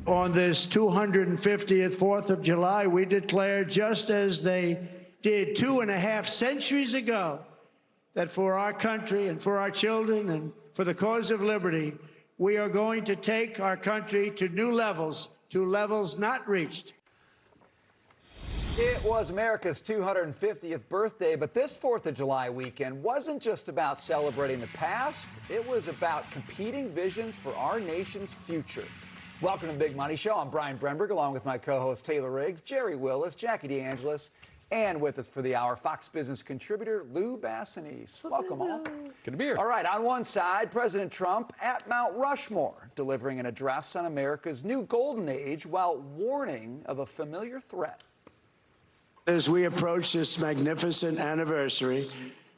On this 250th 4th of July, we declare, just as they did 2.5 centuries ago, that for our country and for our children and for the cause of liberty, we are going to take our country to new levels, to levels not reached. It was America's 250th birthday, but this 4th of July weekend wasn't just about celebrating the past. It was about competing visions for our nation's future. Welcome to the Big Money Show. I'm Brian Brenberg, along with my co-host Taylor Riggs, Jerry Willis, Jackie DeAngelis, and with us for the hour, Fox Business contributor Lou Bassanese. Welcome all. Good to be here. All right, on one side, President Trump at Mount Rushmore, delivering an address on America's new golden age while warning of a familiar threat. As we approach this magnificent anniversary,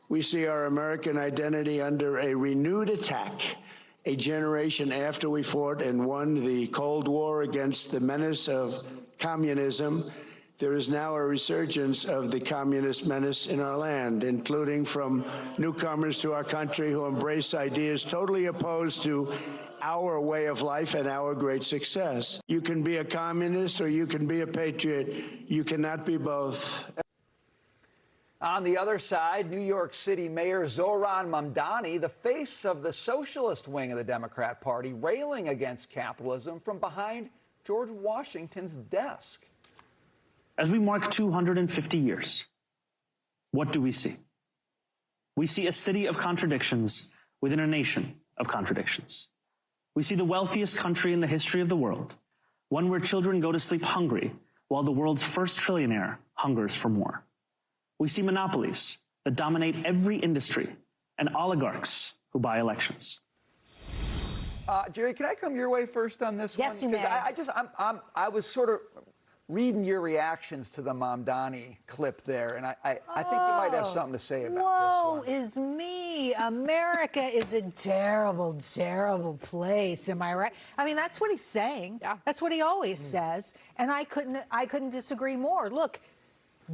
we see our American identity under a renewed attack. A generation after we fought and won the Cold War against the menace of communism, there is now a resurgence of the communist menace in our land, including from newcomers to our country who embrace ideas totally opposed to our way of life and our great success. You can be a communist or you can be a patriot. You cannot be both. On the other side, New York City Mayor Zohran Mamdani, the face of the socialist wing of the Democrat Party, railing against capitalism from behind George Washington's desk. As we mark 250 years, what do we see? We see a city of contradictions within a nation of contradictions. We see the wealthiest country in the history of the world, one where children go to sleep hungry while the world's first trillionaire hungers for more. We see monopolies that dominate every industry and oligarchs who buy elections. Jerry, can I come your way first on this one? Yes, you may. I was sort of reading your reactions to the Mamdani clip there, and I think you might have something to say about this one. Woe is me. America is a terrible, terrible place. Am I right? I mean, that's what he's saying. Yeah. That's what he always says. And I couldn't disagree more. Look,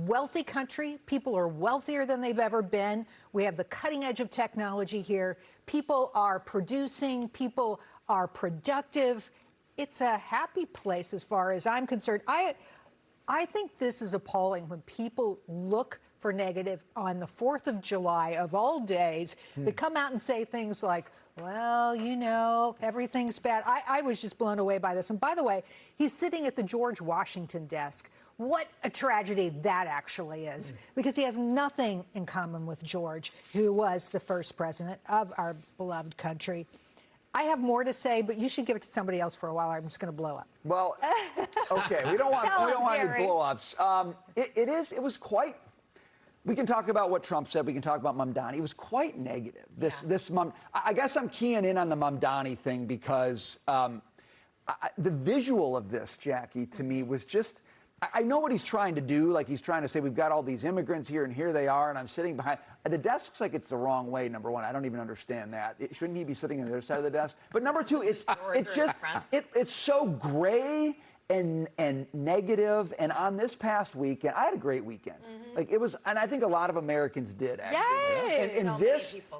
wealthy country, people are wealthier than they've ever been. We have the cutting edge of technology here. People are producing, people are productive. It's a happy place as far as I'm concerned. I think this is appalling when people look for negative on the 4th of July of all days to come out and say things like, well, you know, everything's bad. I was just blown away by this. And by the way, he's sitting at the George Washington desk. What a tragedy that actually is, because he has nothing in common with George, who was the first president of our beloved country. I have more to say, but you should give it to somebody else for a while. I'm just going to blow up. Well, okay, we don't want any blow-ups. It was quite. We can talk about what Trump said. We can talk about Mamdani. It was quite negative. I guess I'm keying in on the Mamdani thing because the visual of this, Jackie, to me was just. I know what he's trying to do. Like, he's trying to say, we've got all these immigrants here, and here they are, and I'm sitting behind. The desk looks like it's the wrong way, number one. I don't even understand that. Shouldn't he be sitting on the other side of the desk? But number two, it's so gray and negative. And on this past weekend, I had a great weekend. Like, it was, and I think a lot of Americans did, actually. Yes. And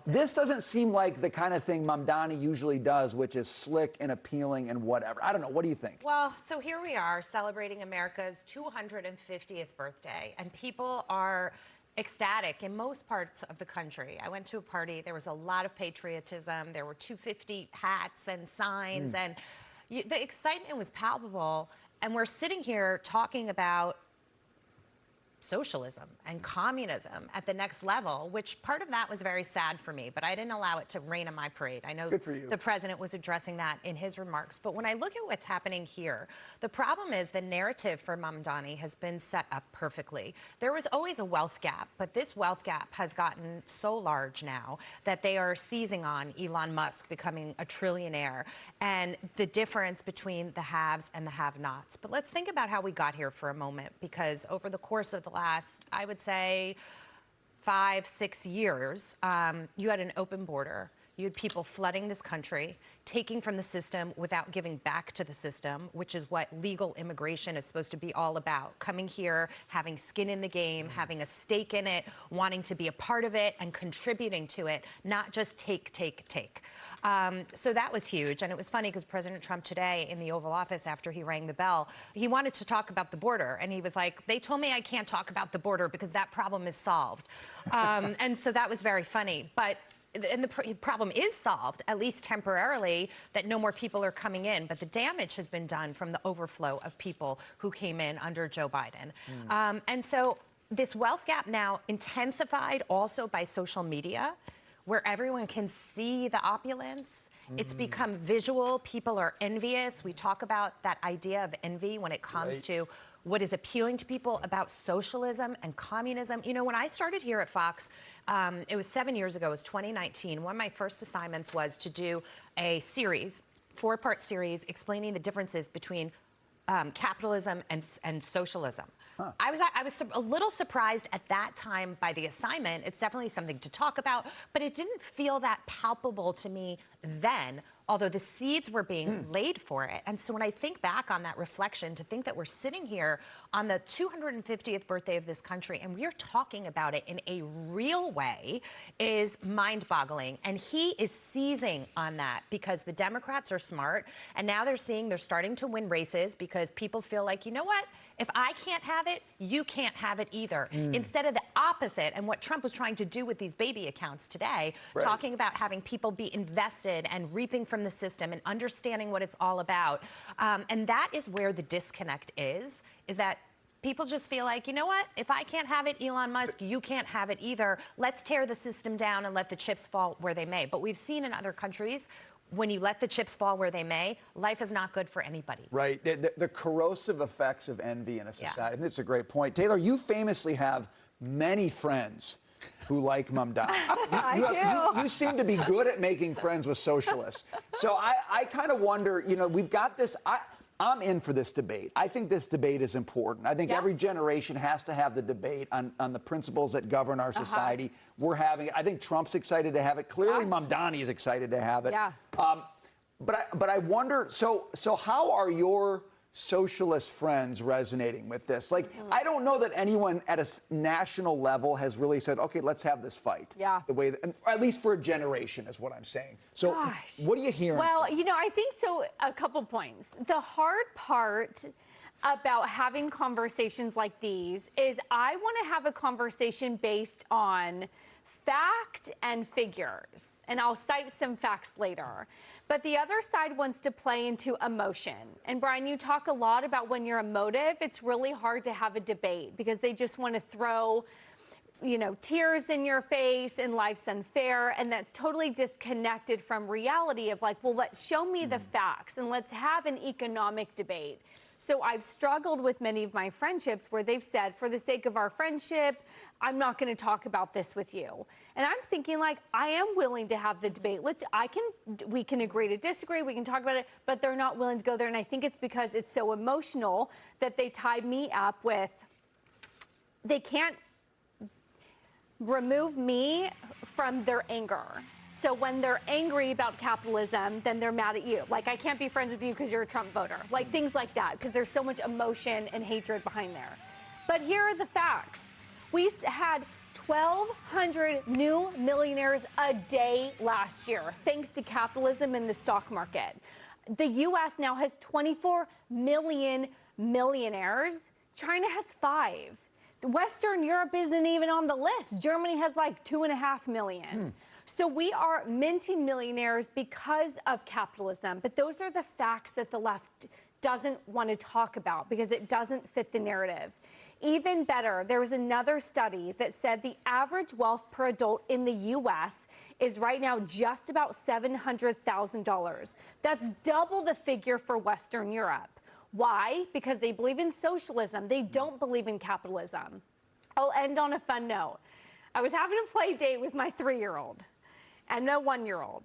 this doesn't seem like the kind of thing Mamdani usually does, which is slick and appealing and whatever. I don't know. What do you think? Well, so here we are celebrating America's 250th birthday, and people are ecstatic in most parts of the country. I went to a party. There was a lot of patriotism. There were 250 hats and signs, and the excitement was palpable. And we're sitting here talking about socialism and communism at the next level, which part of that was very sad for me, but I didn't allow it to rain on my parade. I know the president was addressing that in his remarks, but when I look at what's happening here, the problem is the narrative for Mamdani has been set up perfectly. There was always a wealth gap, but this wealth gap has gotten so large now that they are seizing on Elon Musk becoming a trillionaire and the difference between the haves and the have-nots. But let's think about how we got here for a moment, because over the course of the last, I would say, 5-6 years, you had an open border. You had people flooding this country, taking from the system without giving back to the system, which is what legal immigration is supposed to be all about. Coming here, having skin in the game, having a stake in it, wanting to be a part of it and contributing to it, not just take, take, take. So that was huge. And it was funny because President Trump today in the Oval Office, after he rang the bell, he wanted to talk about the border. And he was like, they told me I can't talk about the border because that problem is solved. And so that was very funny. And the problem is solved, at least temporarily, that no more people are coming in. But the damage has been done from the overflow of people who came in under Joe Biden. And so this wealth gap now intensified also by social media, where everyone can see the opulence. It's become visual. People are envious. We talk about that idea of envy when it comes to what is appealing to people about socialism and communism. You know, when I started here at Fox, it was 7 years ago, it was 2019. One of my first assignments was to do a series, 4-part series, explaining the differences between capitalism and socialism. I was a little surprised at that time by the assignment. It's definitely something to talk about, but it didn't feel that palpable to me then, although the seeds were being laid for it. And so when I think back on that reflection, to think that we're sitting here on the 250th birthday of this country and we're talking about it in a real way is mind-boggling. And he is seizing on that because the Democrats are smart, and now they're starting to win races because people feel like, you know what? If I can't have it, you can't have it either. Instead of the opposite, and what Trump was trying to do with these baby accounts today, talking about having people be invested and reaping from the system and understanding what it's all about. And that is where the disconnect is that people just feel like, you know what? If I can't have it, Elon Musk, you can't have it either. Let's tear the system down and let the chips fall where they may. But we've seen in other countries, when you let the chips fall where they may, life is not good for anybody. Right. The corrosive effects of envy in a society. And that's a great point. Taylor, you famously have many friends who like Mamdani. You seem to be good at making friends with socialists. So I kind of wonder, you know, we've got this. I'm in for this debate. I think this debate is important. I think every generation has to have the debate on the principles that govern our society. We're having it. I think Trump's excited to have it. Clearly, Mamdani is excited to have it. But I wonder, so how are your socialist friends resonating with this? Like, I don't know that anyone at a national level has really said, okay, let's have this fight. The way that, or at least for a generation is what I'm saying. So what are you hearing? Well, you know, I think so. A couple points. The hard part about having conversations like these is I want to have a conversation based on fact and figures. And I'll cite some facts later. But the other side wants to play into emotion. And Brian, you talk a lot about when you're emotive, it's really hard to have a debate because they just want to throw, you know, tears in your face and life's unfair. And that's totally disconnected from reality of like, well, let's show me the facts and let's have an economic debate. So I've struggled with many of my friendships where they've said, for the sake of our friendship, I'm not going to talk about this with you. And I'm thinking like, I am willing to have the debate. We can agree to disagree. We can talk about it, but they're not willing to go there. And I think it's because it's so emotional that they tie me up with, they can't remove me from their anger. So when they're angry about capitalism, then they're mad at you. Like, I can't be friends with you because you're a Trump voter. Like, things like that, because there's so much emotion and hatred behind there. But here are the facts. We had 1,200 new millionaires a day last year, thanks to capitalism and the stock market. The U.S. now has 24 million millionaires. China has 5. Western Europe isn't even on the list. Germany has like 2.5 million. So we are minting millionaires because of capitalism. But those are the facts that the left doesn't want to talk about because it doesn't fit the narrative. Even better, there was another study that said the average wealth per adult in the U.S. is right now just about $700,000. That's double the figure for Western Europe. Why? Because they believe in socialism. They don't believe in capitalism. I'll end on a fun note. I was having a play date with my 3-year-old and a 1-year-old.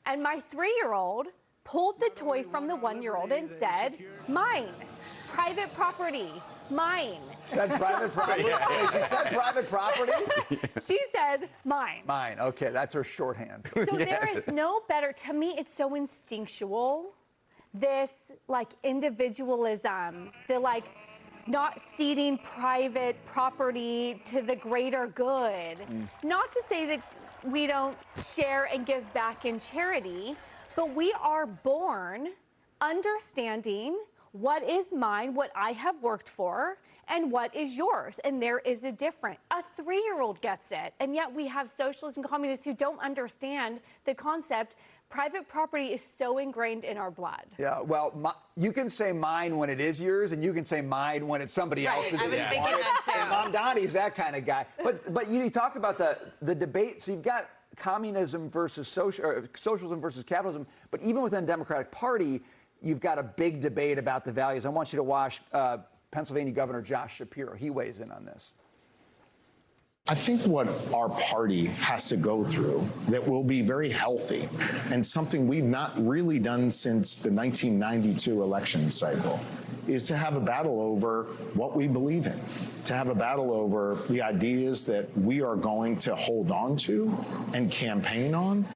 And my 3-year-old pulled the toy from the 1-year-old and said, mine, private property. mine. Said private property? She said private property? She said mine. Mine, okay, that's her shorthand. So there is no better, to me, it's so instinctual, this like individualism, the like not ceding private property to the greater good. Not to say that we don't share and give back in charity, but we are born understanding what is mine, what I have worked for, and what is yours. And there is a difference. A 3-year-old gets it. And yet we have socialists and communists who don't understand the concept. Private property is so ingrained in our blood. Yeah, well, you can say mine when it is yours, and you can say mine when it's somebody else's. I was thinking that too. And Mamdani's that kind of guy. But you talk about the debate. So you've got communism versus socialism versus capitalism. But even within the Democratic Party, you've got a big debate about the values. I want you to watch Pennsylvania Governor Josh Shapiro. He weighs in on this. I think what our party has to go through that will be very healthy and something we've not really done since the 1992 election cycle is to have a battle over what we believe in, to have a battle over the ideas that we are going to hold on to and campaign on.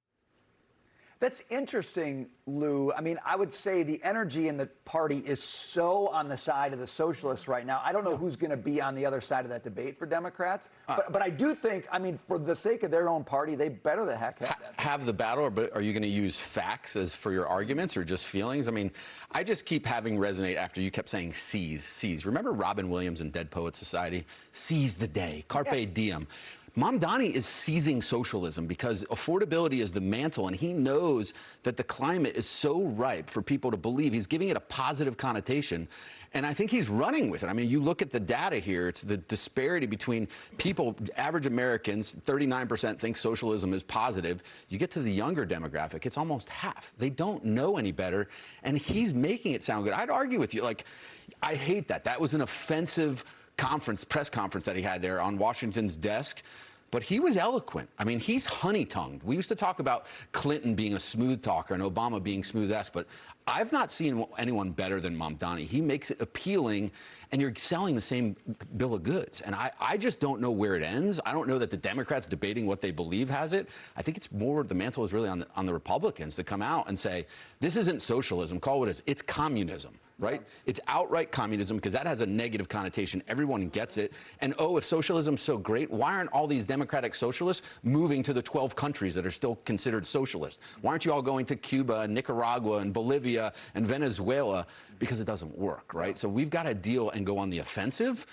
That's interesting, Lou. I mean, I would say the energy in the party is so on the side of the socialists right now. I don't know who's going to be on the other side of that debate for Democrats. But I do think, I mean, for the sake of their own party, they better the heck have that. Have the battle, but are you going to use facts as for your arguments or just feelings? I mean, I just keep having resonate after you kept saying seize. Remember Robin Williams in Dead Poets Society? Seize the day, carpe diem. Mamdani is seizing socialism because affordability is the mantle, and he knows that the climate is so ripe for people to believe. He's giving it a positive connotation, and I think he's running with it. I mean, you look at the data here, it's the disparity between people, average Americans, 39% think socialism is positive. You get to the younger demographic, it's almost half. They don't know any better, and he's making it sound good. I'd argue with you, like, I hate that. That was an offensive press conference that he had there on Washington's desk, but he was eloquent. I mean, he's honey-tongued. We used to talk about Clinton being a smooth talker and Obama being smooth-esque, but I've not seen anyone better than Mamdani. He makes it appealing, and you're selling the same bill of goods. And I just don't know where it ends. I don't know that the Democrats debating what they believe has it. I think it's more, the mantle is really on the Republicans to come out and say, this isn't socialism, call it what it is. It's communism. Right? It's outright communism because that has a negative connotation. Everyone gets it. And oh, if socialism's so great, why aren't all these democratic socialists moving to the 12 countries that are still considered socialist? Why aren't you all going to Cuba and Nicaragua and Bolivia and Venezuela? Because it doesn't work, right? So we've got to deal and go on the offensive.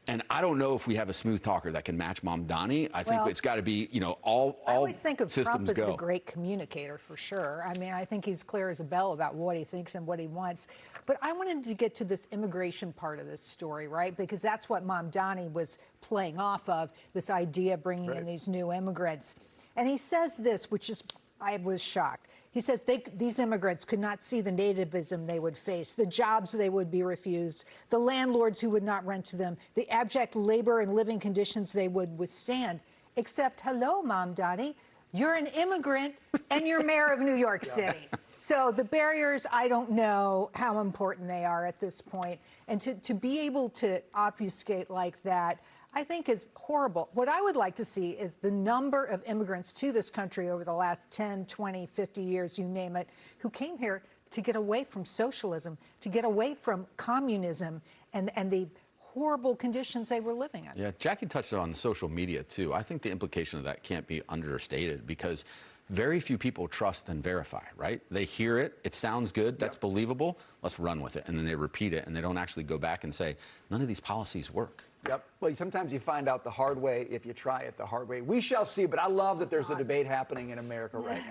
And I don't know if we have a smooth talker that can match Mamdani. I think it's got to be, you know, all I always think of Trump as go. the great communicator, for sure. I mean, I think he's clear as a bell about what he thinks and what he wants. But I wanted to get to this immigration part of this story, right? Because that's what Mamdani was playing off of, this idea of bringing in these new immigrants. And he says this, which is, I was shocked. He says these immigrants could not see the nativism they would face, the jobs they would be refused, the landlords who would not rent to them, the abject labor and living conditions they would withstand. Except, hello, Mamdani, you're an immigrant and you're mayor of New York City. So the barriers, I don't know how important they are at this point. And to be able to obfuscate like that, I think is horrible. What I would like to see is the number of immigrants to this country over the last 10, 20, 50 years, you name it, who came here to get away from socialism, to get away from communism and the horrible conditions they were living in. Yeah, Jackie touched on social media, too. I think the implication of that can't be understated because very few people trust and verify, right? They hear it, it sounds good, that's believable, let's run with it. And then they repeat it, and they don't actually go back and say, none of these policies work. Yep. Well, sometimes you find out the hard way if you try it the hard way. We shall see, but I love that there's a debate happening in America right now.